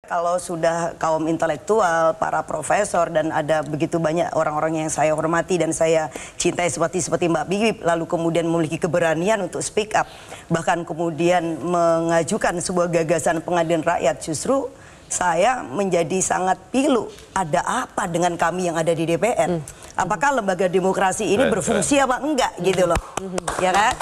Kalau sudah kaum intelektual, para profesor, dan ada begitu banyak orang-orang yang saya hormati dan saya cintai seperti Mbak Bibi, lalu kemudian memiliki keberanian untuk speak up, bahkan kemudian mengajukan sebuah gagasan pengadilan rakyat, justru saya menjadi sangat pilu. Ada apa dengan kami yang ada di DPR? Apakah lembaga demokrasi ini berfungsi apa enggak gitu loh, ya kan?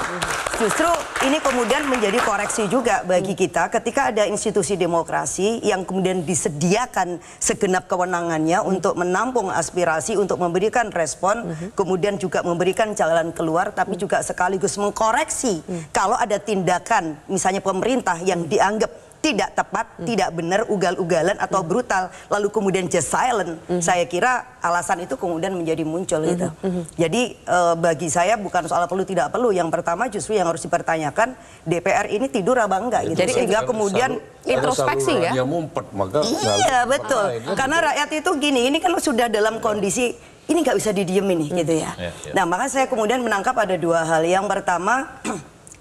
Justru ini kemudian menjadi koreksi juga bagi kita ketika ada institusi demokrasi yang kemudian disediakan segenap kewenangannya untuk menampung aspirasi, untuk memberikan respon, kemudian juga memberikan jalan keluar, tapi juga sekaligus mengkoreksi kalau ada tindakan misalnya pemerintah yang dianggap tidak tepat, tidak benar, ugal-ugalan atau brutal, lalu kemudian just silent. Saya kira alasan itu kemudian menjadi muncul gitu. Jadi bagi saya bukan soal perlu tidak perlu. Yang pertama justru yang harus dipertanyakan, DPR ini tidur apa enggak gitu. Jadi sehingga kemudian introspeksi ya. Iya betul. Karena rakyat itu gini, ini kan sudah dalam kondisi ini nggak bisa didiemin nih gitu ya. Nah maka saya kemudian menangkap ada dua hal. Yang pertama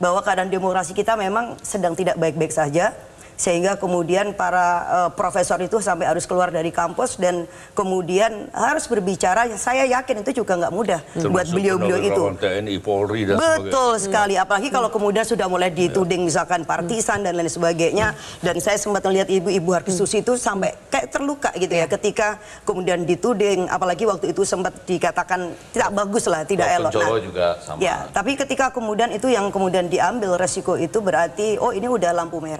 bahwa keadaan demokrasi kita memang sedang tidak baik-baik saja. Sehingga kemudian para profesor itu sampai harus keluar dari kampus dan kemudian harus berbicara. Saya yakin itu juga nggak mudah buat beliau-beliau itu. TNI, Polri dan betul sekali. Apalagi kalau kemudian sudah mulai dituding misalkan partisan dan lain sebagainya. Dan saya sempat melihat ibu-ibu Harkisusi itu sampai kayak terluka gitu ya ketika kemudian dituding. Apalagi waktu itu sempat dikatakan tidak bagus lah, tidak elok. Nah, juga sama. Ya, tapi ketika kemudian itu yang kemudian diambil resiko itu berarti oh ini udah lampu merah.